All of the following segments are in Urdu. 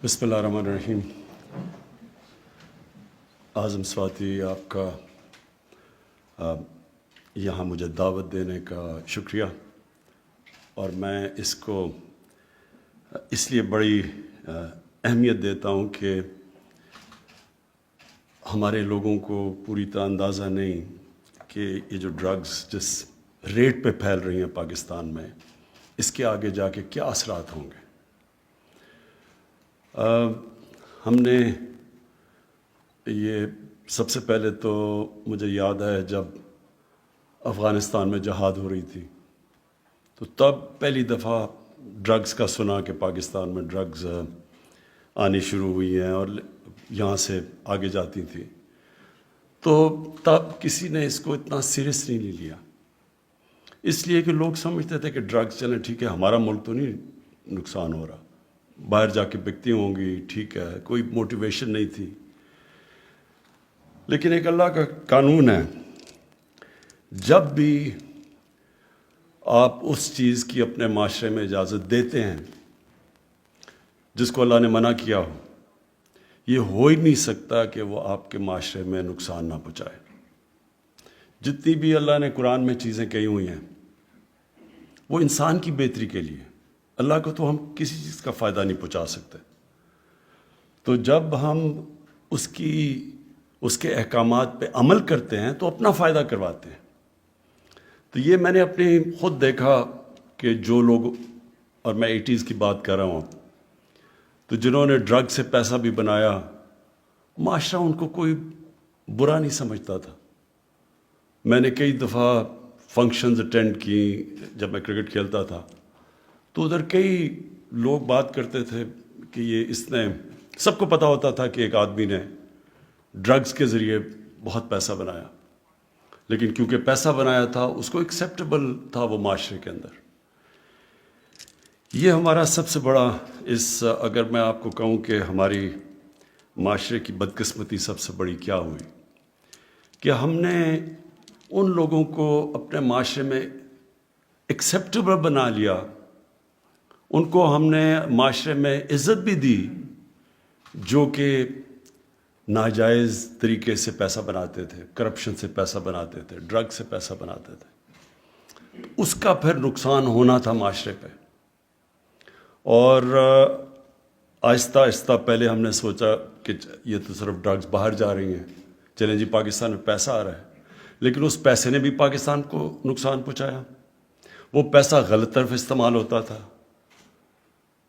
بسم اللہ الرحمن الرحیم۔ اعظم سواتی آپ کا یہاں مجھے دعوت دینے کا شکریہ، اور میں اس کو اس لیے بڑی اہمیت دیتا ہوں کہ ہمارے لوگوں کو پوری طرح اندازہ نہیں کہ یہ جو ڈرگز جس ریٹ پہ پھیل رہی ہیں پاکستان میں، اس کے آگے جا کے کیا اثرات ہوں گے۔ ہم نے یہ سب سے پہلے تو مجھے یاد ہے جب افغانستان میں جہاد ہو رہی تھی، تو تب پہلی دفعہ ڈرگز کا سنا کہ پاکستان میں ڈرگز آنی شروع ہوئی ہیں اور یہاں سے آگے جاتی تھیں، تو تب کسی نے اس کو اتنا سیریسلی نہیں لیا، اس لیے کہ لوگ سمجھتے تھے کہ ڈرگز چلیں ٹھیک ہے، ہمارا ملک تو نہیں نقصان ہو رہا، باہر جا کے بکتی ہوں گی، ٹھیک ہے، کوئی موٹیویشن نہیں تھی۔ لیکن ایک اللہ کا قانون ہے، جب بھی آپ اس چیز کی اپنے معاشرے میں اجازت دیتے ہیں جس کو اللہ نے منع کیا ہو، یہ ہو ہی نہیں سکتا کہ وہ آپ کے معاشرے میں نقصان نہ پہنچائے۔ جتنی بھی اللہ نے قرآن میں چیزیں کہی ہوئی ہیں وہ انسان کی بہتری کے لیے، اللہ کو تو ہم کسی چیز کا فائدہ نہیں پہنچا سکتے، تو جب ہم اس کے احکامات پہ عمل کرتے ہیں تو اپنا فائدہ کرواتے ہیں۔ تو یہ میں نے اپنے خود دیکھا کہ جو لوگ، اور میں 80s کی بات کر رہا ہوں، تو جنہوں نے ڈرگ سے پیسہ بھی بنایا، معاشرہ ان کو کوئی برا نہیں سمجھتا تھا۔ میں نے کئی دفعہ فنکشنز اٹینڈ کی جب میں کرکٹ کھیلتا تھا، تو ادھر کئی لوگ بات کرتے تھے کہ اس نے، سب کو پتہ ہوتا تھا کہ ایک آدمی نے ڈرگز کے ذریعے بہت پیسہ بنایا، لیکن کیونکہ پیسہ بنایا تھا اس کو ایکسیپٹیبل تھا وہ معاشرے کے اندر۔ یہ ہمارا سب سے بڑا، اگر میں آپ کو کہوں کہ ہماری معاشرے کی بدقسمتی سب سے بڑی کیا ہوئی، کہ ہم نے ان لوگوں کو اپنے معاشرے میں ایکسیپٹیبل بنا لیا، ان کو ہم نے معاشرے میں عزت بھی دی جو کہ ناجائز طریقے سے پیسہ بناتے تھے، کرپشن سے پیسہ بناتے تھے، ڈرگ سے پیسہ بناتے تھے، اس کا پھر نقصان ہونا تھا معاشرے پہ۔ اور آہستہ آہستہ پہلے ہم نے سوچا کہ یہ تو صرف ڈرگز باہر جا رہی ہیں، چلیں جی پاکستان میں پیسہ آ رہا ہے، لیکن اس پیسے نے بھی پاکستان کو نقصان پہنچایا۔ وہ پیسہ غلط طرف استعمال ہوتا تھا،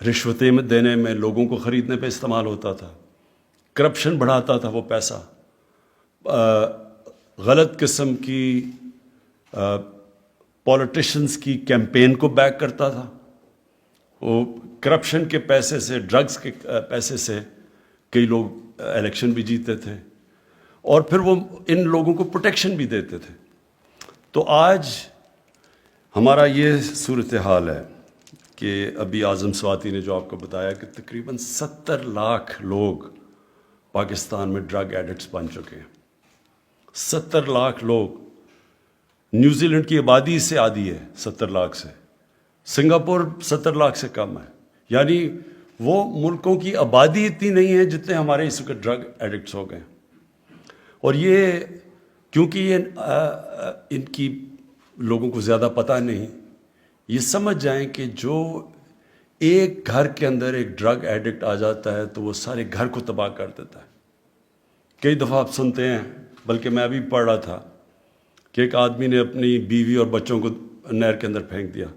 رشوتیں دینے میں، لوگوں کو خریدنے پہ استعمال ہوتا تھا، کرپشن بڑھاتا تھا وہ پیسہ، غلط قسم کی پولیٹیشنز کی کیمپین کو بیک کرتا تھا۔ وہ کرپشن کے پیسے سے، ڈرگز کے پیسے سے کئی لوگ الیکشن بھی جیتے تھے، اور پھر وہ ان لوگوں کو پروٹیکشن بھی دیتے تھے۔ تو آج ہمارا یہ صورتحال ہے کہ ابھی اعظم سواتی نے جو آپ کو بتایا کہ تقریباً 70 لاکھ لوگ پاکستان میں ڈرگ ایڈکٹس بن چکے ہیں۔ 70 لاکھ لوگ، نیوزی لینڈ کی آبادی سے آدھی ہے 70 لاکھ سے، سنگاپور 70 لاکھ سے کم ہے، یعنی وہ ملکوں کی آبادی اتنی نہیں ہے جتنے ہمارے اس وقت ڈرگ ایڈکٹس ہو گئے۔ اور یہ کیونکہ ان کی لوگوں کو زیادہ پتہ نہیں، یہ سمجھ جائیں کہ جو ایک گھر کے اندر ایک ڈرگ ایڈکٹ آ جاتا ہے تو وہ سارے گھر کو تباہ کر دیتا ہے۔ کئی دفعہ آپ سنتے ہیں، بلکہ میں ابھی پڑھ رہا تھا کہ ایک آدمی نے اپنی بیوی اور بچوں کو نہر کے اندر پھینک دیا،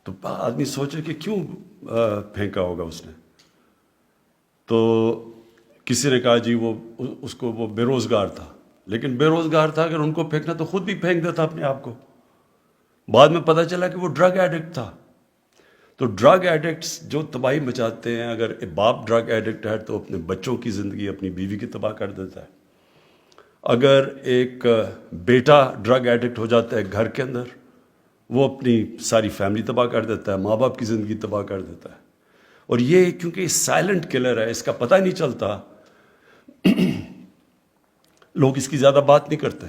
تو آدمی سوچے کہ کیوں پھینکا ہوگا اس نے، تو کسی نے کہا جی وہ بے روزگار تھا، لیکن بے روزگار تھا اگر ان کو پھینکنا تو خود بھی پھینک دیتا اپنے آپ کو۔ بعد میں پتہ چلا کہ وہ ڈرگ ایڈکٹ تھا۔ تو ڈرگ ایڈکٹس جو تباہی مچاتے ہیں، اگر باپ ڈرگ ایڈکٹ ہے تو اپنے بچوں کی زندگی، اپنی بیوی کی تباہ کر دیتا ہے۔ اگر ایک بیٹا ڈرگ ایڈکٹ ہو جاتا ہے گھر کے اندر، وہ اپنی ساری فیملی تباہ کر دیتا ہے، ماں باپ کی زندگی تباہ کر دیتا ہے۔ اور یہ کیونکہ سائلنٹ کلر ہے، اس کا پتہ نہیں چلتا، لوگ اس کی زیادہ بات نہیں کرتے،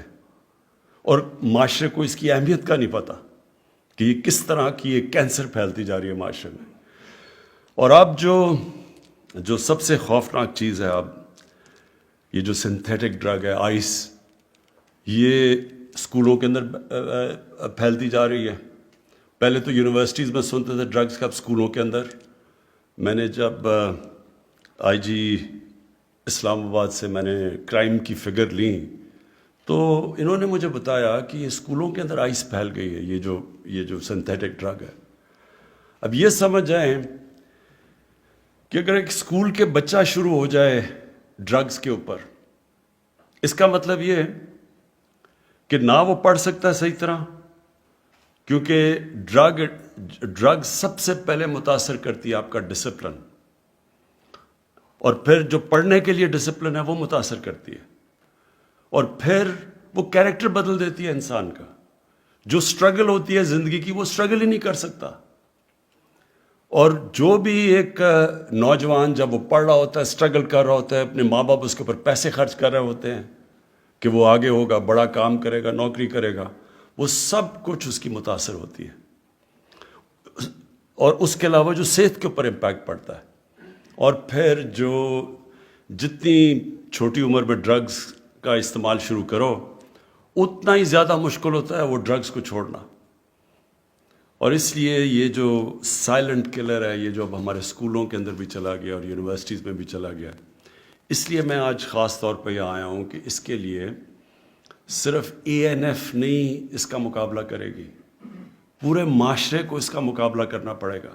اور معاشرے کو اس کی اہمیت کا نہیں پتہ کہ یہ کس طرح کی ایک کینسر پھیلتی جا رہی ہے معاشرے میں۔ اور اب جو جو سب سے خوفناک چیز ہے اب یہ جو سنتھیٹک ڈرگ ہے آئس، یہ اسکولوں کے اندر پھیلتی جا رہی ہے. پہلے تو یونیورسٹیز میں سنتے تھے ڈرگس کا، اب اسکولوں کے اندر. میں نے جب آئی جی اسلام آباد سے میں نے کرائم کی فگر لی تو انہوں نے مجھے بتایا کہ یہ اسکولوں کے اندر آئس پھیل گئی ہے، یہ جو سنتھیٹک ڈرگ ہے. اب یہ سمجھ جائیں کہ اگر ایک اسکول کے بچہ شروع ہو جائے ڈرگس کے اوپر، اس کا مطلب یہ ہے کہ نہ وہ پڑھ سکتا ہے صحیح طرح، کیونکہ ڈرگ سب سے پہلے متاثر کرتی ہے آپ کا ڈسپلن، اور پھر جو پڑھنے کے لیے ڈسپلن ہے وہ متاثر کرتی ہے، اور پھر وہ کیریکٹر بدل دیتی ہے انسان کا. جو سٹرگل ہوتی ہے زندگی کی وہ سٹرگل ہی نہیں کر سکتا. اور جو بھی ایک نوجوان جب وہ پڑھ رہا ہوتا ہے، سٹرگل کر رہا ہوتا ہے، اپنے ماں باپ اس کے اوپر پیسے خرچ کر رہے ہوتے ہیں کہ وہ آگے ہوگا، بڑا کام کرے گا، نوکری کرے گا، وہ سب کچھ اس کی متاثر ہوتی ہے. اور اس کے علاوہ جو صحت کے اوپر امپیکٹ پڑتا ہے. اور پھر جو جتنی چھوٹی عمر میں ڈرگز کا استعمال شروع کرو اتنا ہی زیادہ مشکل ہوتا ہے وہ ڈرگز کو چھوڑنا. اور اس لیے یہ جو سائلنٹ کلر ہے، یہ جو اب ہمارے اسکولوں کے اندر بھی چلا گیا اور یونیورسٹیز میں بھی چلا گیا، اس لیے میں آج خاص طور پہ یہاں آیا ہوں کہ اس کے لیے صرف ANF نہیں اس کا مقابلہ کرے گی، پورے معاشرے کو اس کا مقابلہ کرنا پڑے گا.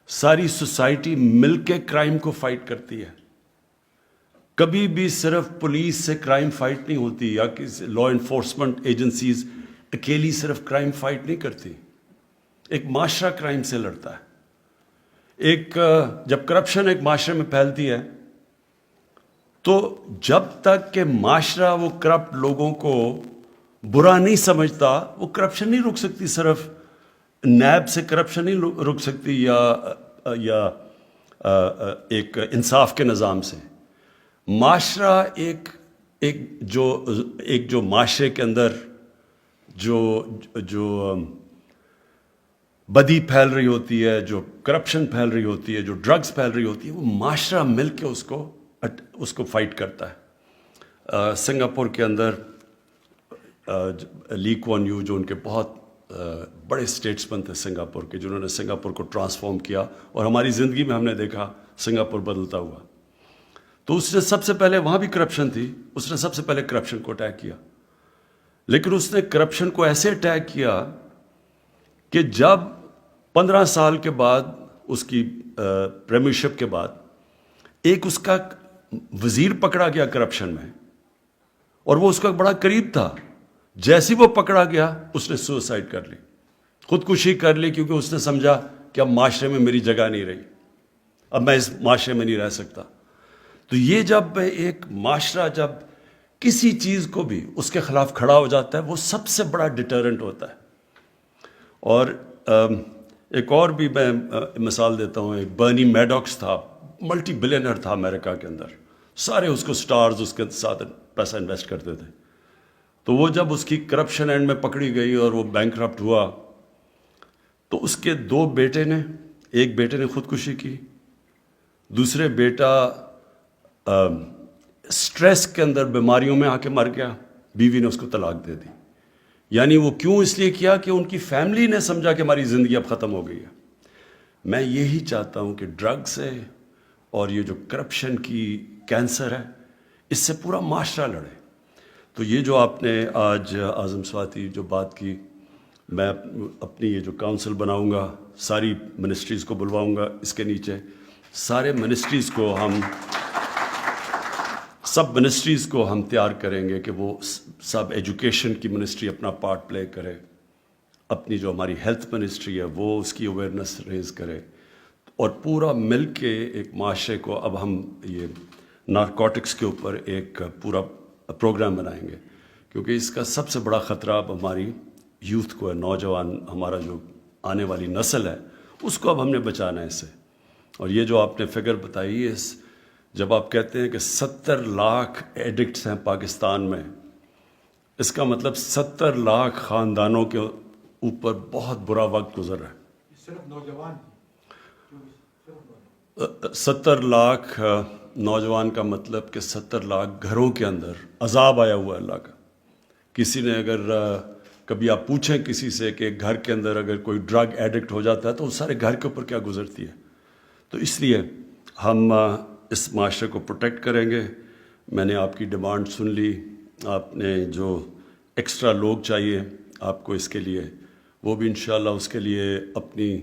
ساری سوسائٹی مل کے کرائم کو فائٹ کرتی ہے. کبھی بھی صرف پولیس سے کرائم فائٹ نہیں ہوتی، یا کسی لا انفورسمنٹ ایجنسیز اکیلی صرف کرائم فائٹ نہیں کرتی. ایک معاشرہ کرائم سے لڑتا ہے. جب کرپشن ایک معاشرے میں پھیلتی ہے تو جب تک کہ معاشرہ وہ کرپٹ لوگوں کو برا نہیں سمجھتا وہ کرپشن نہیں رک سکتی. صرف نیب سے کرپشن نہیں رک سکتی یا ایک انصاف کے نظام سے. معاشرہ ایک جو معاشرے کے اندر جو بدی پھیل رہی ہوتی ہے، جو کرپشن پھیل رہی ہوتی ہے، جو ڈرگز پھیل رہی ہوتی ہے، وہ معاشرہ مل کے اس کو فائٹ کرتا ہے. سنگاپور کے اندر لی کوان یو جو ان کے بہت بڑے اسٹیٹسمین تھے سنگاپور کے، جنہوں نے سنگاپور کو ٹرانسفارم کیا، اور ہماری زندگی میں ہم نے دیکھا سنگاپور بدلتا ہوا. تو اس نے سب سے پہلے، وہاں بھی کرپشن تھی، اس نے سب سے پہلے کرپشن کو اٹیک کیا. لیکن اس نے کرپشن کو ایسے اٹیک کیا کہ جب 15 سال کے بعد اس کی پریمیئرشپ کے بعد ایک اس کا وزیر پکڑا گیا کرپشن میں، اور وہ اس کا بڑا قریب تھا، جیسے وہ پکڑا گیا اس نے سوسائڈ کر لی، خودکشی کر لی، کیونکہ اس نے سمجھا کہ اب معاشرے میں میری جگہ نہیں رہی، اب میں اس معاشرے میں نہیں رہ سکتا. تو یہ جب ایک معاشرہ جب کسی چیز کو بھی اس کے خلاف کھڑا ہو جاتا ہے وہ سب سے بڑا ڈیٹرنٹ ہوتا ہے. اور ایک اور بھی میں مثال دیتا ہوں. ایک برنی میڈوکس تھا، ملٹی بلینئر تھا امریکہ کے اندر، سارے اس کو سٹارز اس کے ساتھ پیسہ انویسٹ کرتے تھے. تو وہ جب اس کی کرپشن اینڈ میں پکڑی گئی اور وہ بینکرپٹ ہوا تو اس کے 2 بیٹے نے، ایک بیٹے نے خودکشی کی، دوسرے بیٹا سٹریس کے اندر بیماریوں میں آ کے مر گیا، بیوی نے اس کو طلاق دے دی. یعنی وہ کیوں اس لیے کیا کہ ان کی فیملی نے سمجھا کہ ہماری زندگی اب ختم ہو گئی ہے. میں یہی چاہتا ہوں کہ ڈرگ سے اور یہ جو کرپشن کی کینسر ہے اس سے پورا معاشرہ لڑے. تو یہ جو آپ نے آج اعظم سواتی جو بات کی، میں اپنی یہ جو کاؤنسل بناؤں گا، ساری منسٹریز کو بلواؤں گا، اس کے نیچے سارے منسٹریز کو سب منسٹریز کو ہم تیار کریں گے کہ وہ سب ایجوکیشن کی منسٹری اپنا پارٹ پلے کرے، اپنی جو ہماری ہیلتھ منسٹری ہے وہ اس کی اویئرنیس ریز کرے، اور پورا مل کے ایک معاشرے کو اب ہم یہ نارکوٹکس کے اوپر ایک پورا پروگرام بنائیں گے. کیونکہ اس کا سب سے بڑا خطرہ اب ہماری یوتھ کو ہے، نوجوان، ہمارا جو آنے والی نسل ہے اس کو اب ہم نے بچانا ہے اس سے. اور یہ جو آپ نے فگر بتائی ہے، جب آپ کہتے ہیں کہ 70 لاکھ ایڈکٹس ہیں پاکستان میں، اس کا مطلب 70 لاکھ خاندانوں کے اوپر بہت برا وقت گزر رہا ہے. صرف نوجوان 70 لاکھ نوجوان کا مطلب کہ 70 لاکھ گھروں کے اندر عذاب آیا ہوا ہے اللہ کا. کسی نے اگر کبھی آپ پوچھیں کسی سے کہ گھر کے اندر اگر کوئی ڈرگ ایڈکٹ ہو جاتا ہے تو اس سارے گھر کے اوپر کیا گزرتی ہے. تو اس لیے ہم اس معاشرے کو پروٹیکٹ کریں گے. میں نے آپ کی ڈیمانڈ سن لی. آپ نے جو ایکسٹرا لوگ چاہیے آپ کو اس کے لیے، وہ بھی انشاءاللہ اس کے لیے اپنی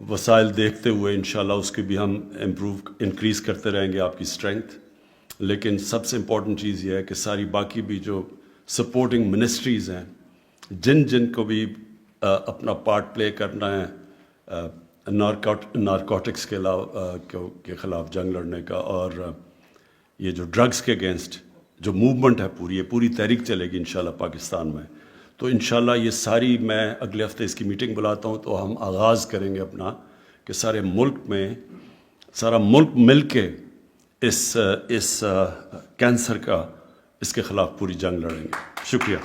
وسائل دیکھتے ہوئے انشاءاللہ اس کی بھی ہم انکریز کرتے رہیں گے آپ کی اسٹرینتھ. لیکن سب سے امپورٹنٹ چیز یہ ہے کہ ساری باقی بھی جو سپورٹنگ منسٹریز ہیں، جن کو بھی اپنا پارٹ پلے کرنا ہے نارکوٹکس کے خلاف جنگ لڑنے کا، اور یہ جو ڈرگس کے اگینسٹ جو موومنٹ ہے پوری تحریک چلے گی انشاءاللہ پاکستان میں. تو انشاءاللہ یہ ساری، میں اگلے ہفتے اس کی میٹنگ بلاتا ہوں تو ہم آغاز کریں گے اپنا کہ سارا ملک مل کے اس کینسر کا، اس کے خلاف پوری جنگ لڑیں گے. شکریہ.